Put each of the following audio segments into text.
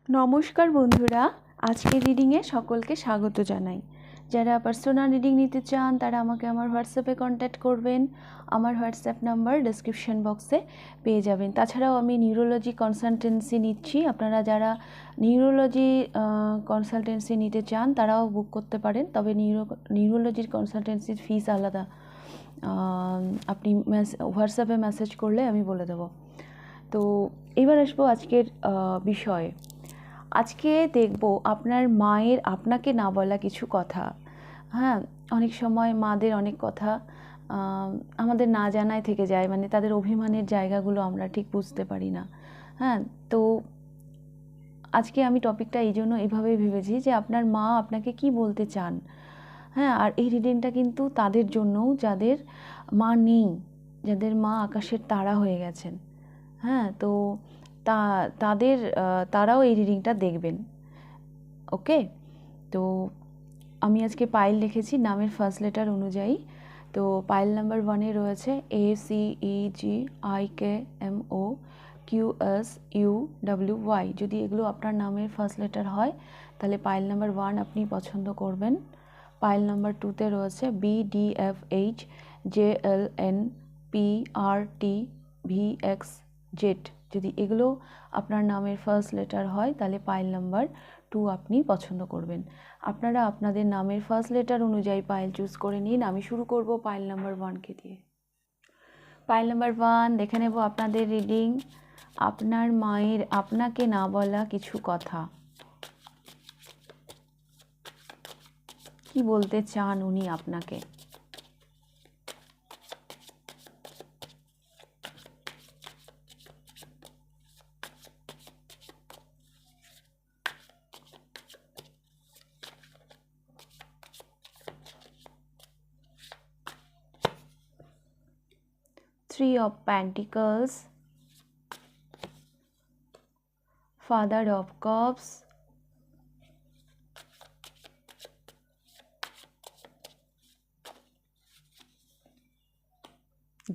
নমস্কার বন্ধুরা, আজকের রিডিংয়ে সকলকে স্বাগত জানাই। যারা পার্সোনাল রিডিং নিতে চান তারা আমাকে আমার হোয়াটসঅ্যাপে কন্ট্যাক্ট করবেন। আমার হোয়াটসঅ্যাপ নাম্বার ডেসক্রিপশন বক্সে পেয়ে যাবেন। তাছাড়াও আমি নিউরোলজি কনসালটেন্সি নিচ্ছি। আপনারা যারা নিউরোলজি কনসালটেন্সি নিতে চান তারাও বুক করতে পারেন, তবে নিউরোলজির কনসালটেন্সির ফিস আলাদা। আপনি হোয়াটসঅ্যাপে মেসেজ করলে আমি বলে দেবো। তো এবার আসবো আজকের বিষয়ে। আজকে দেখব আপনার মায়ের আপনাকে না বলা কিছু কথা। হ্যাঁ, অনেক সময় মাদের অনেক কথা আমাদের না জানায় থেকে যায়, মানে তাদের অভিমানের জায়গাগুলো আমরা ঠিক বুঝতে পারি না। হ্যাঁ, তো আজকে আমি টপিকটা এই জন্য এভাবেই ভেবেছি যে আপনার মা আপনাকে কি বলতে চান। হ্যাঁ, আর এই রিডিংটা কিন্তু তাদের জন্যও যাদের মা নেই, যাদের মা আকাশের তারা হয়ে গেছেন। হ্যাঁ, তো তারাও এই রিডিংটা দেখবেন। ওকে, তো আমি আজকে পাইল লিখেছি নামের ফার্স্ট লেটার অনুযায়ী। তো পাইল নাম্বার 1-এ রয়েছে ACEGIMOQSUWY। যদি এগুলো আপনার নামের ফার্স্ট লেটার হয় তাহলে পাইল নাম্বার 1 আপনি পছন্দ করবেন। পাইল নাম্বার 2-তে রয়েছে BDFHJLNPRTVXZ। যদি এগুলো আপনার নামের ফার্স্ট লেটার হয় তাহলে পাইল নাম্বার 2 আপনি পছন্দ করবেন। আপনারা আপনাদের নামের ফার্স্ট লেটার অনুযায়ী পাইল চুজ করে নিন। আমি শুরু করব পাইল নাম্বার 1কে দিয়ে। পাইল নাম্বার 1 দেখে নেব আপনাদের রিডিং। আপনার মায়ের আপনাকে না বলা কিছু কথা, কি বলতে চান উনি আপনাকে। Three of Pentacles, Father of Cups,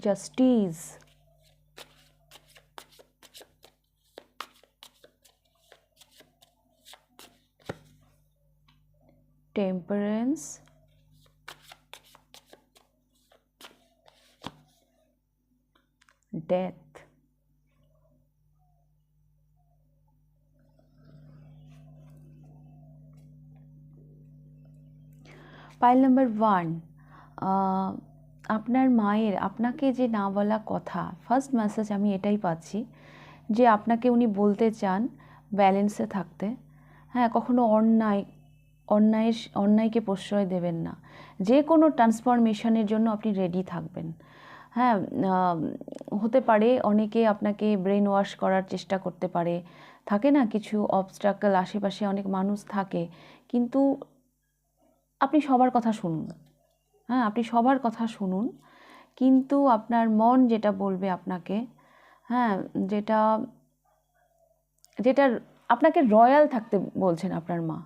Justice, Temperance, Death। Pile number 1, আপনার মায়ের আপনাকে যে না বলা কথা, ফার্স্ট মেসেজ আমি এটাই পাচ্ছি যে আপনাকে উনি বলতে চান ব্যালেন্সে থাকতে। হ্যাঁ, কখনো অন্যায়কে প্রশ্রয় দেবেন না। যে কোনো ট্রান্সফরমেশনের জন্য আপনি রেডি থাকবেন। হ্যাঁ, হতে পারে অনেকে আপনাকে ব্রেন ওয়াশ করার চেষ্টা করতে পারে, থাকে না কিছু অবস্ট্রাকল, আশেপাশে অনেক মানুষ থাকে, কিন্তু আপনি সবার কথা শুনুন। হ্যাঁ, আপনি সবার কথা শুনুন, কিন্তু আপনার মন যেটা বলবে আপনাকে, হ্যাঁ, যেটা আপনাকে রয়্যাল থাকতে বলছেন আপনার মা।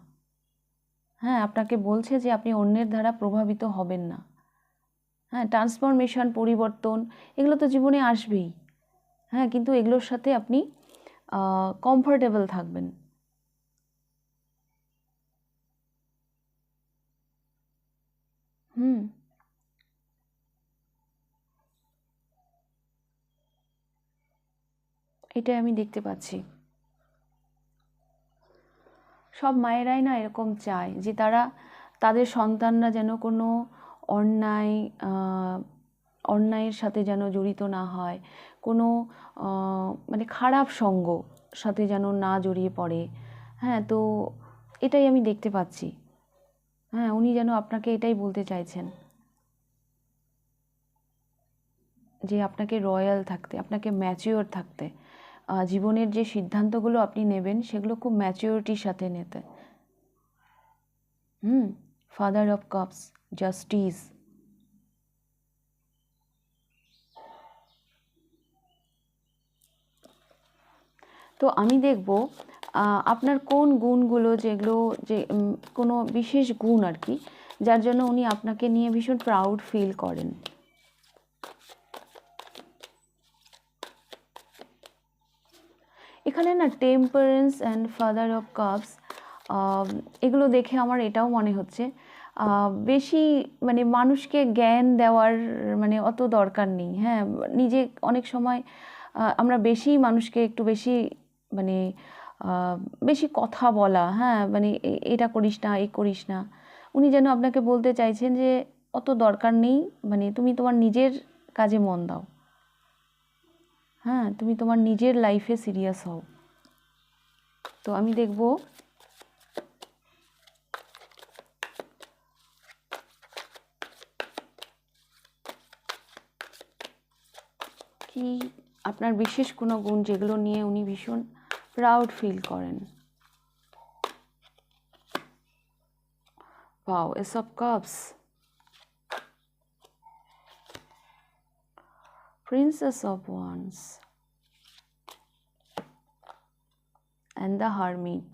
হ্যাঁ, আপনাকে বলছে যে আপনি অন্যের দ্বারা প্রভাবিত হবেন না। হ্যাঁ, ট্রান্সফরমেশন, পরিবর্তন এগুলো তো জীবনে আসবেই। হ্যাঁ, কিন্তু এগুলোর সাথে আপনি কমফোর্টেবল থাকবেন। এটাই আমি দেখতে পাচ্ছি। সব মায়েরাই না এরকম চায় যে তাদের সন্তানরা যেন কোনো অন্যায়ের সাথে যেন জড়িত না হয়, কোনো মানে খারাপ সঙ্গ সাথে যেন না জড়িয়ে পড়ে। হ্যাঁ, তো এটাই আমি দেখতে পাচ্ছি। হ্যাঁ, উনি যেন আপনাকে এটাই বলতে চাইছেন যে আপনাকে রয়্যাল থাকতে, আপনাকে ম্যাচিওর থাকতে, জীবনের যে সিদ্ধান্তগুলো আপনি নেবেন সেগুলো খুব ম্যাচিওরিটির সাথে নিতে। Father of cups, justice. তো আমি দেখব আপনার কোন গুণগুলো, যেগুলো যে কোনো বিশেষ গুণ আর কি, যার জন্য উনি আপনাকে নিয়ে ভীষণ প্রাউড ফিল করেন। এখানে না temperance and father of cups, এগুলো দেখে আমার এটাও মনে হচ্ছে বেশি মানে মানুষকে জ্ঞান দেওয়ার মানে অত দরকার নেই। হ্যাঁ, নিজে অনেক সময় আমরা বেশি মানুষকে একটু বেশি মানে বেশি কথা বলা, হ্যাঁ মানে এটা করিস না, এই করিস না। উনি যেন আপনাকে বলতে চাইছেন যে অত দরকার নেই, মানে তুমি তোমার নিজের কাজে মন দাও। হ্যাঁ, তুমি তোমার নিজের লাইফে সিরিয়াস হও। তো আমি দেখব কি আপনার বিশেষ কোনো গুণ যেগুলো নিয়ে উনি ভীষণ প্রাউড ফিল করেন। Wow, S of cups, princess of wands and the hermit.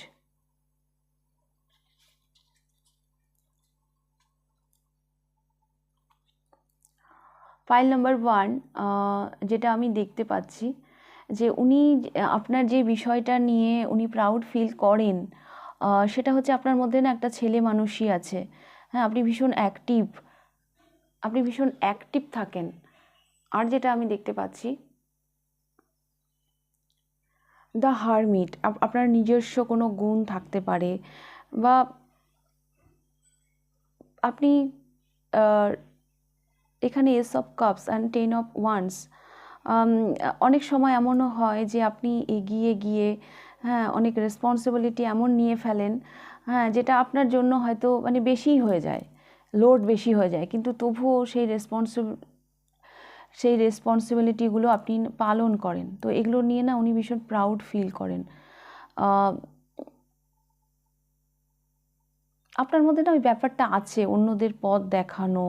File number 1, যেটা আমি দেখতে পাচ্ছি যে উনি আপনার যে বিষয়টা নিয়ে উনি প্রাউড ফিল করেন সেটা হচ্ছে আপনার মধ্যে না একটা ছেলে মানুষই আছে। হ্যাঁ, আপনি ভীষণ অ্যাক্টিভ, আপনি ভীষণ অ্যাক্টিভ থাকেন। আর যেটা আমি দেখতে পাচ্ছি দ্য হারমিট, আপনার নিজস্ব কোনো গুণ থাকতে পারে, বা আপনি এখানে S of cups and 10 of wands, অনেক সময় এমনও হয় যে আপনি এগিয়ে গিয়ে হ্যাঁ অনেক রেসপন্সিবিলিটি এমন নিয়ে ফেলেন, হ্যাঁ যেটা আপনার জন্য হয়তো মানে বেশিই হয়ে যায়, লোড বেশি হয়ে যায়, কিন্তু তবুও সেই রেসপন্সিবিলিটিগুলো আপনি পালন করেন। তো এগুলো নিয়ে না উনি ভীষণ প্রাউড ফিল করেন। আপনার মধ্যে না ওই ব্যাপারটা আছে, অন্যদের পথ দেখানো,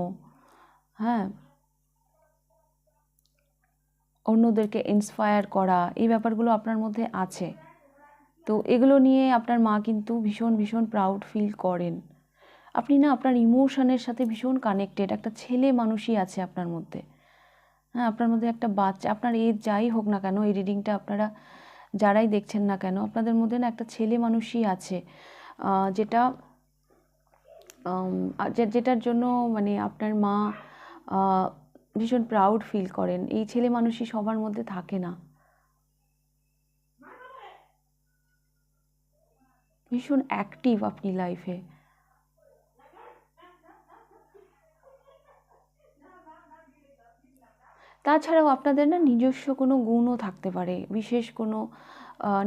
হ্যাঁ অন্যদেরকে ইন্সপায়ার করা, এই ব্যাপারগুলো আপনার মধ্যে আছে। তো এগুলো নিয়ে আপনার মা কিন্তু ভীষণ ভীষণ প্রাউড ফিল করেন। আপনি না আপনার ইমোশনের সাথে ভীষণ কানেক্টেড, একটা ছেলে মানুষই আছে আপনার মধ্যে। হ্যাঁ, আপনার মধ্যে একটা বাচ্চা, আপনার এজ যাই হোক না কেন, এই রিডিংটা আপনারা যারাই দেখছেন না কেন, আপনাদের মধ্যে না একটা ছেলে মানুষই আছে, যেটা যেটার জন্য মানে আপনার মা ভীষণ প্রাউড ফিল করেন। এই ছেলে মানুষই সবার মধ্যে থাকে না। ভীষণ অ্যাক্টিভ আপনি লাইফে। তাছাড়াও আপনাদের না নিজস্ব কোনো গুণও থাকতে পারে, বিশেষ কোনো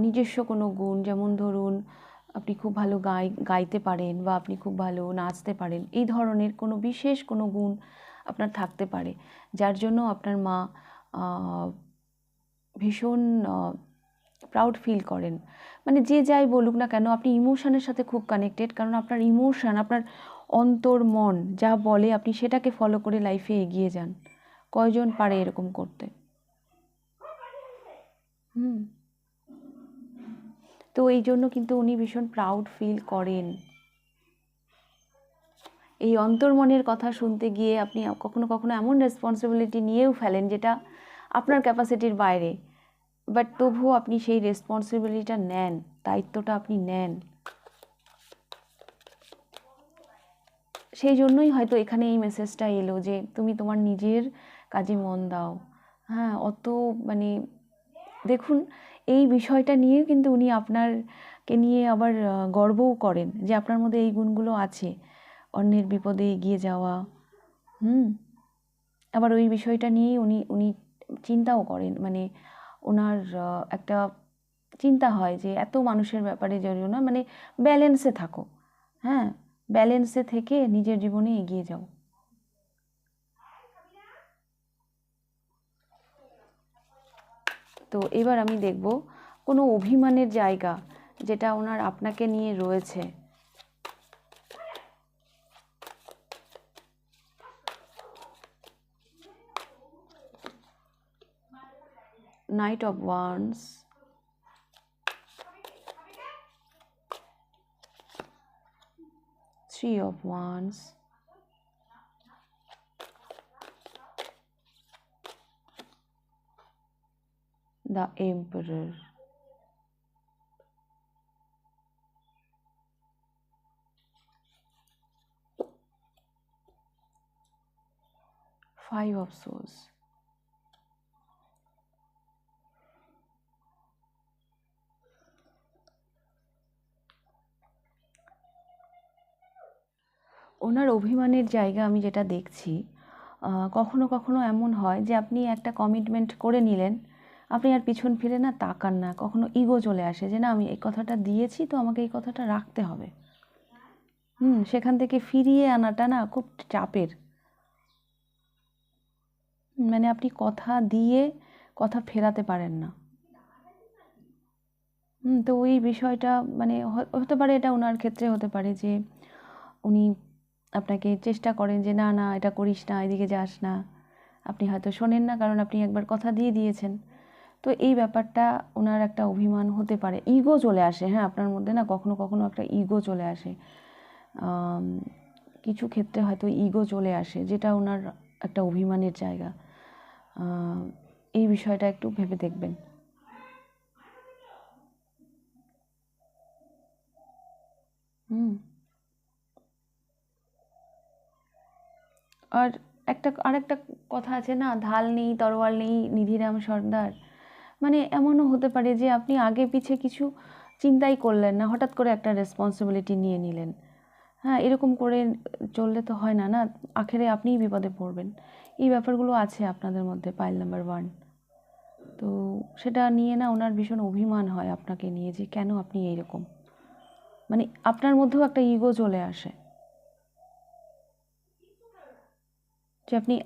নিজস্ব কোনো গুণ, যেমন ধরুন আপনি খুব ভালো গাইতে পারেন, বা আপনি খুব ভালো নাচতে পারেন, এই ধরনের কোনো বিশেষ কোনো গুণ আপনার থাকতে পারে, যার জন্য আপনার মা ভীষণ প্রাউড ফিল করেন। মানে যে যাই বলুক না কেন, আপনি ইমোশনের সাথে খুব কানেক্টেড, কারণ আপনার ইমোশন, আপনার অন্তর মন যা বলে আপনি সেটাকে ফলো করে লাইফে এগিয়ে যান। কয়জন পারে এরকম করতে? হুম। তো এই জন্য কিন্তু উনি ভীষণ প্রাউড ফিল করেন। এই অন্তর্মনের কথা শুনতে গিয়ে আপনি কখনো কখনো এমন রেসপন্সিবিলিটি নিয়েও ফেলেন যেটা আপনার ক্যাপাসিটির বাইরে, বাট তবুও আপনি সেই রেসপন্সিবিলিটিটা নেন, দায়িত্বটা আপনি নেন। সেই জন্যই হয়তো এখানে এই মেসেজটা এলো যে তুমি তোমার নিজের কাজে মন দাও। হ্যাঁ, অত মানে দেখুন এই বিষয়টা নিয়েও কিন্তু উনি আপনারকে নিয়ে আবার গর্বও করেন যে আপনার মধ্যে এই গুণগুলো আছে, অন্যের বিপদে এগিয়ে যাওয়া। আবার ওই বিষয়টা নিয়েই উনি উনি চিন্তাও করেন, মানে ওনার একটা চিন্তা হয় যে এত মানুষের ব্যাপারে জড়িও না, মানে ব্যালেন্সে থাকো। হ্যাঁ, ব্যালেন্সে থেকে নিজের জীবনে এগিয়ে যাও। তো এবার আমি দেখব কোনো অভিমানের জায়গা যেটা ওনার আপনাকে নিয়ে রয়েছে। Night of wands, three of wands, the emperor. 5 of Swords, ওনার অভিমানের জায়গা আমি যেটা দেখছি, কখনো কখনো এমন হয় যে আপনি একটা কমিটমেন্ট করে নিলেন, আপনি আর পিছন ফিরে না তাকান না, কখনো ইগো চলে আসে যে না আমি এই কথাটা দিয়েছি তো আমাকে এই কথাটা রাখতে হবে। সেখান থেকে ফিরিয়ে আনাটা না খুব চাপের। মানে আপনি কথা দিয়ে কথা ফেরাতে পারেন না। তো ওই বিষয়টা মানে হতে পারে, এটা ওনার ক্ষেত্রে হতে পারে যে উনি আপনাকে চেষ্টা করেন যে না না এটা করিস না, এদিকে যাস না, আপনি হয়তো শোনেন না কারণ আপনি একবার কথা দিয়ে দিয়েছেন। তো এই ব্যাপারটা ওনার একটা অভিমান হতে পারে, ইগো চলে আসে। হ্যাঁ, আপনার মধ্যে না কখনো কখনো একটা ইগো চলে আসে, কিছু ক্ষেত্রে হয়তো ইগো চলে আসে, যেটা ওনার একটা অভিমানের জায়গা। এই বিষয়টা একটু ভেবে দেখবেন। আর আরেকটা কথা আছে না, ঢাল নেই তরোয়াল নেই নিধিরাম সর্দার। মানে এমনও হতে পারে যে আপনি আগে পিছে কিছু চিন্তাই করলেন না, হঠাৎ করে একটা রেসপন্সিবিলিটি নিয়ে নিলেন। হ্যাঁ, এরকম করে চললে তো হয় না, না আখেরে আপনিই বিপদে পড়বেন। এই ব্যাপারগুলো আছে আপনাদের মধ্যে, পাইল নাম্বার 1। তো সেটা নিয়ে না ওনার ভীষণ অভিমান হয় আপনাকে নিয়ে, যে কেন আপনি এইরকম, মানে আপনার মধ্যেও একটা ইগো চলে আসে যে আপনি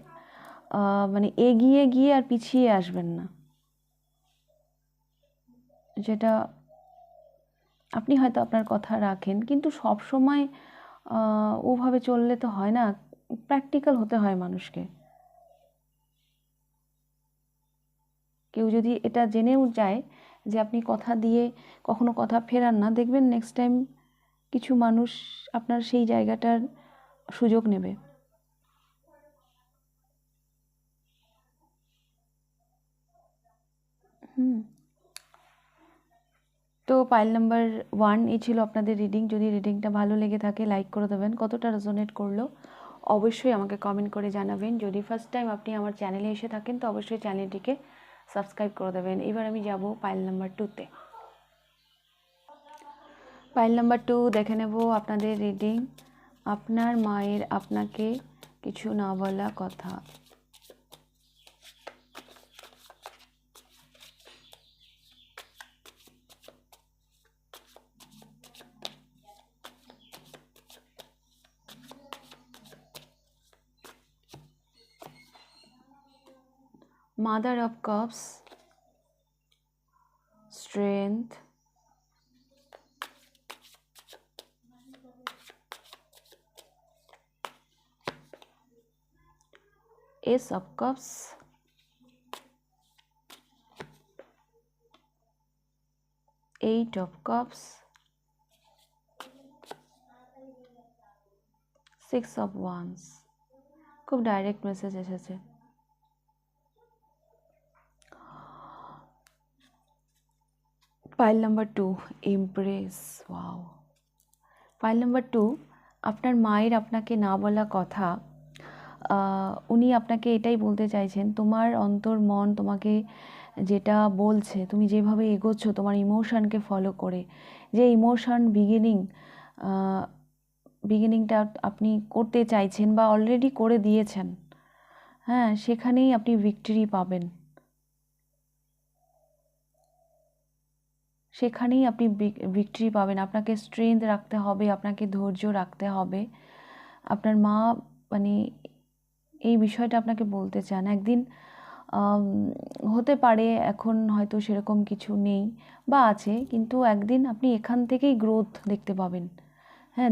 মানে এগিয়ে গিয়ে আর পিছিয়ে আসবেন না, যেটা আপনি হয়তো আপনার কথা রাখেন, কিন্তু সব সময় ওভাবে চললে তো হয় না, প্র্যাকটিক্যাল হতে হয় মানুষকে। কেউ যদি এটা জেনেও যায় যে আপনি কথা দিয়ে কখনো কথা ফেরান না, দেখবেন নেক্সট টাইম কিছু মানুষ আপনার সেই জায়গাটার সুযোগ নেবে। তো পাইল নাম্বার 1 এই ছিল আপনাদের রিডিং। যদি রিডিংটা ভালো লেগে থাকে লাইক করে দেবেন, কতটা রেজোনেট করলো অবশ্যই আমাকে কমেন্ট করে জানাবেন। যদি ফার্স্ট টাইম আপনি আমার চ্যানেলে এসে থাকেন তো অবশ্যই চ্যানেলটিকে সাবস্ক্রাইব করে দেবেন। এবার আমি যাব পাইল নাম্বার 2তে। পাইল নাম্বার 2 দেখে নেব আপনাদের রিডিং। আপনার মায়ের আপনাকে কিছু না বলা কথা। Mother of Cups, Strength, Ace of Cups, Eight of Cups, Six of Wands। খুব ডাইরেক্ট মেসেজ এসেছে। Pile number 2 empress. Wow. Pile number 2 আপনার মায়ের আপনাকে না বলা কথা, উনি আপনাকে এটাই বলতে চাইছেন, তোমার অন্তর মন তোমাকে যেটা বলছে, তুমি যেভাবে এগোচ্ছ তোমার ইমোশনকে ফলো করে, যে ইমোশন বিগিনিংটা আপনি করতে চাইছেন বা অলরেডি করে দিয়েছেন, হ্যাঁ সেখানেই আপনি ভিক্টরি পাবেন, সেখানেই আপনি ভিক্টরি পাবেন। আপনাকে স্ট্রেংথ রাখতে হবে, আপনাকে ধৈর্য রাখতে হবে। আপনার মা মানে এই বিষয়টা আপনাকে বলতে চান। একদিন হতে পারে এখন হয়তো সেরকম কিছু নেই বা আছে, কিন্তু একদিন আপনি এখান থেকেই গ্রোথ দেখতে পাবেন। হ্যাঁ,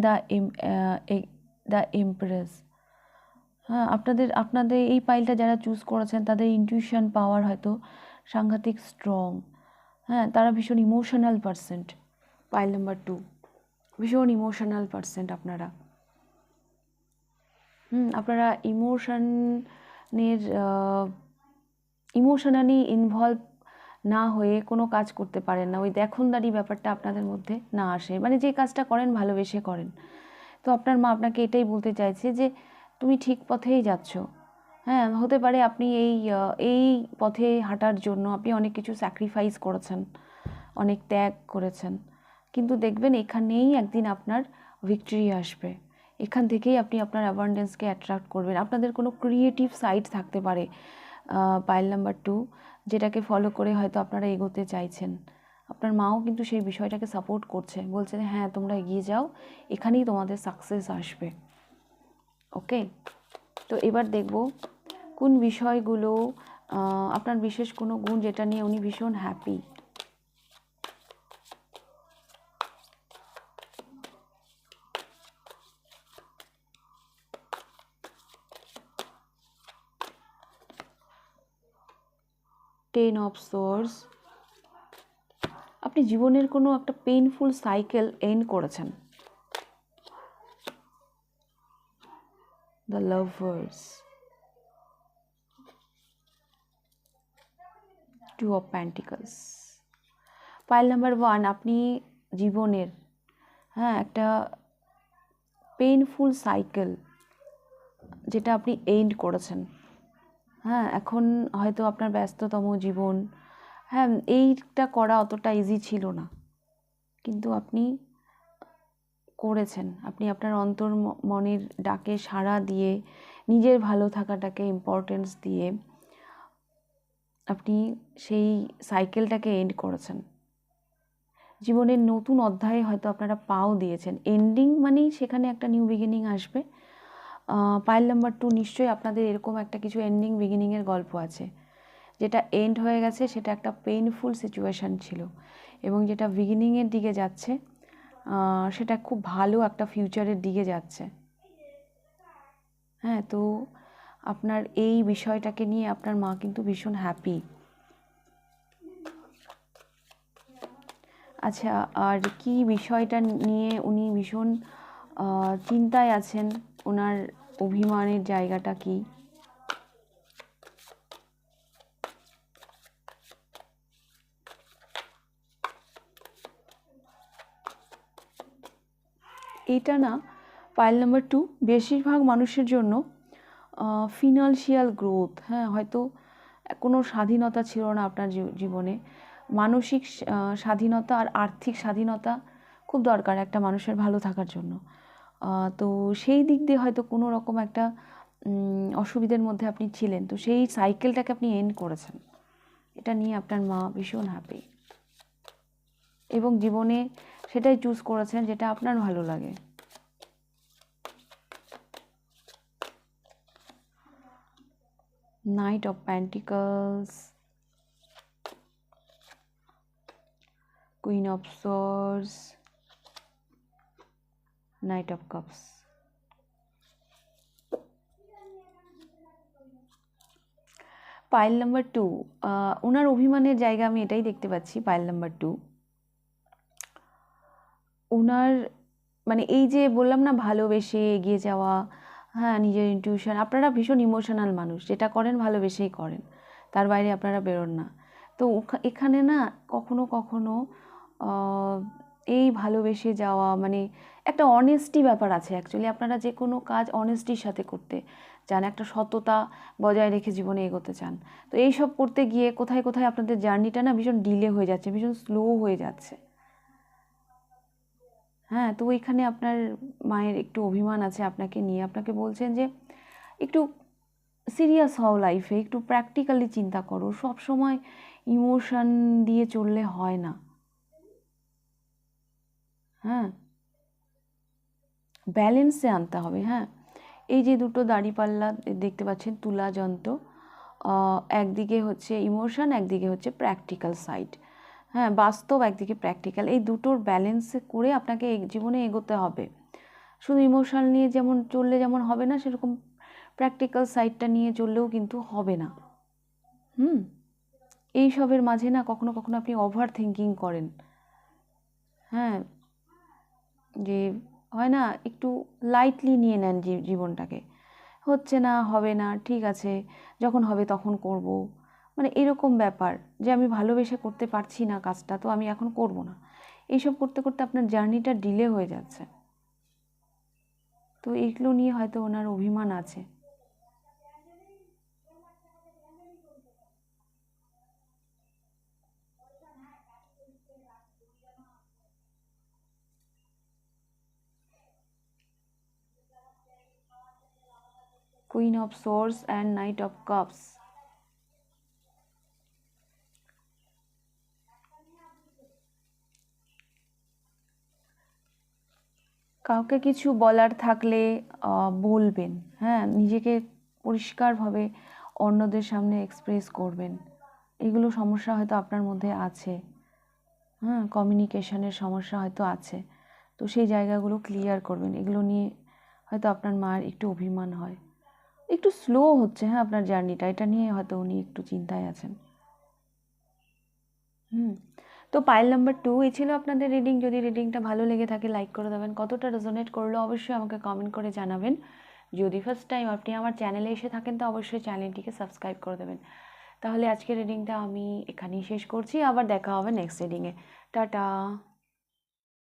দ্য এমপ্রেস। হ্যাঁ, আপনাদের এই পাইলটা যারা চুজ করেছেন তাদের ইনটিউশন পাওয়ার হয়তো সাংঘাতিক স্ট্রং। হ্যাঁ, তারা ভীষণ ইমোশনাল পারসেন্ট। পাইল নাম্বার 2 ভীষণ ইমোশনাল পারসেন্ট আপনারা। আপনারা ইমোশনালি ইনভলভ না হয়ে কোনো কাজ করতে পারেন না, ওই দেখনদারি ব্যাপারটা আপনাদের মধ্যে না আসে, মানে যে কাজটা করেন ভালোবেসে করেন। তো আপনার মা আপনাকে এটাই বলতে চাইছে যে তুমি ঠিক পথেই যাচ্ছ, হ্যাঁ, হতে পারে আপনি এই পথে হাঁটার জন্য আপনি অনেক কিছু স্যাক্রিফাইস করেছেন, অনেক ত্যাগ করেছেন, কিন্তু দেখবেন এখানেই একদিন আপনার ভিক্টরি আসবে। এখান থেকেই আপনি আপনার অ্যাবান্ডেন্সকে অ্যাট্রাক্ট করবেন। আপনাদের কোনো ক্রিয়েটিভ সাইড থাকতে পারে পাইল নাম্বার 2, যেটাকে ফলো করে হয়তো আপনারা এগোতে চাইছেন। আপনার মাও কিন্তু সেই বিষয়টাকে সাপোর্ট করছে, বলছে যে হ্যাঁ তোমরা এগিয়ে যাও, এখানেই তোমাদের সাকসেস আসবে। ওকে, তো এবার দেখব কোন বিষয়গুলো আপনার বিশেষ কোনো গুণ যেটা নিয়ে উনি ভীষণ হ্যাপি। টেন অফ সোর্স, আপনি জীবনের কোনো একটা পেইনফুল সাইকেল এন্ড করেছেন। The lovers, two of pentacles. Pile number 1, আপনি জীবনের একটা পেইনফুল সাইকেল যেটা আপনি এন্ড করেছেন। এখন হয়তো আপনার ব্যস্ততম জীবন, এইটা করা অতটা ইজি ছিল না, কিন্তু আপনি করেছেন। আপনি আপনার মনের ডাকে সাড়া দিয়ে, নিজের ভালো থাকাটাকে ইম্পর্টেন্স দিয়ে আপনি সেই সাইকেলটাকে এন্ড করেছেন। জীবনের নতুন অধ্যায়ে হয়তো আপনারা পাও দিয়েছেন। এন্ডিং মানেই সেখানে একটা নিউ বিগিনিং আসবে। পাইল নাম্বার 2, নিশ্চয়ই আপনাদের এরকম একটা কিছু এন্ডিং বিগিনিংয়ের গল্প আছে। যেটা এন্ড হয়ে গেছে সেটা একটা পেইনফুল সিচুয়েশান ছিল, এবং যেটা বিগিনিংয়ের দিকে যাচ্ছে সেটা খুব ভালো একটা ফিউচারের দিকে যাচ্ছে। তো আপনার এই বিষয়টাকে নিয়ে আপনার মা কিন্তু ভীষণ হ্যাপি। আচ্ছা, আর কি বিষয়টা নিয়ে উনি ভীষণ চিন্তায় আছেন, ওনার অভিমানের জায়গাটা কি? এটা না পাইল নাম্বার 2 বেশিরভাগ মানুষের জন্য ফিনান্সিয়াল গ্রোথ, হয়তো কোনো স্বাধীনতা ছিল না আপনার জীবনে। মানসিক স্বাধীনতা আর আর্থিক স্বাধীনতা খুব দরকার একটা মানুষের ভালো থাকার জন্য। তো সেই দিক দিয়ে হয়তো কোনো রকম একটা অসুবিধার মধ্যে আপনি ছিলেন, তো সেই সাইকেলটাকে আপনি এন্ড করেছেন। এটা নিয়ে আপনার মা ভীষণ হ্যাপি, এবং জীবনে সেটাই চুজ করেছেন যেটা আপনার ভালো লাগে। Knight of pentacles, queen of swords, knight of cups. Pile number 2, ওনার অভিমানের জায়গা আমি এটাই দেখতে পাচ্ছি। পাইল নাম্বার 2, ওনার মানে এই যে বললাম না ভালোবেসে এগিয়ে যাওয়া, নিজের ইনটিউশন, আপনারা ভীষণ ইমোশনাল মানুষ, যেটা করেন ভালোবেসেই করেন, তার বাইরে আপনারা বেরোন না। তো এখানে না কখনো কখনো এই ভালোবেসে যাওয়া মানে একটা অনেস্টি ব্যাপার আছে। অ্যাকচুয়ালি আপনারা যে কোনো কাজ অনেস্টির সাথে করতে চান, একটা সততা বজায় রেখে জীবনে এগোতে চান। তো এই সব করতে গিয়ে কোথায় কোথায় আপনাদের জার্নিটা না ভীষণ ডিলে হয়ে যাচ্ছে, ভীষণ স্লো হয়ে যাচ্ছে। তো এখানে আপনার মায়ের একটু অভিমান আছে আপনাকে নিয়ে, আপনাকে বলছেন যে একটু সিরিয়াস হও লাইফে, একটু প্র্যাকটিক্যালি চিন্তা করো, সব সময় ইমোশন দিয়ে চললে হয় না। ব্যালেন্সে আনতে হবে। এই যে দুটো দাঁড়িপাল্লা দেখতে পাচ্ছেন, তুলা যন্ত্র, একদিকে হচ্ছে ইমোশন, একদিকে হচ্ছে প্র্যাকটিক্যাল সাইড। বাস্তব, একদিকে প্র্যাকটিক্যাল, এই দুটোর ব্যালেন্স করে আপনাকে জীবনে এগোতে হবে। শুধু ইমোশনাল নিয়ে যেমন চললে যেমন হবে না, সেরকম প্র্যাকটিক্যাল সাইডটা নিয়ে চললেও কিন্তু হবে না। এই সবের মাঝে না কখনো কখনো আপনি ওভার থিঙ্কিং করেন। যে হয় না, একটু লাইটলি নিয়ে নেন জীবনটাকে, হচ্ছে না, হবে না, ঠিক আছে, যখন হবে তখন করব, মানে এরকম ব্যাপার, যে আমি ভালোবেসে করতে পারছি না কাজটা, তো আমি এখন করব না। এইসব করতে করতে আপনার জার্নিটা ডিলে হয়ে যাচ্ছে। তো এইগুলো নিয়ে হয়তো ওনার অভিমান আছে। Queen of source and night of cups. কাউকে কিছু বলার থাকলে বলবেন, হ্যাঁ, নিজেকে পরিষ্কারভাবে অন্যদের সামনে এক্সপ্রেস করবেন। এগুলো সমস্যা হয়তো আপনার মধ্যে আছে, হ্যাঁ, কমিউনিকেশনের সমস্যা হয়তো আছে, তো সেই জায়গাগুলো ক্লিয়ার করবেন। এগুলো নিয়ে হয়তো আপনার মার একটু অভিমান হয়, একটু স্লো হচ্ছে, হ্যাঁ, আপনার জার্নিটা, এটা নিয়ে হয়তো উনি একটু চিন্তায় আছেন। তো পাইল নাম্বার 2 এই ছিল আপনাদের রিডিং। যদি রিডিংটা ভালো লেগে থাকে লাইক করে দেবেন, কতটা রেজোনেট করলো অবশ্যই আমাকে কমেন্ট করে জানাবেন। যদি ফার্স্ট টাইম আপনি আমার চ্যানেলে এসে থাকেন তো অবশ্যই চ্যানেলটিকে সাবস্ক্রাইব করে দেবেন। তাহলে আজকের রিডিংটা আমি এখানেই শেষ করছি, আবার দেখা হবে নেক্সট রিডিংয়ে। টাটা।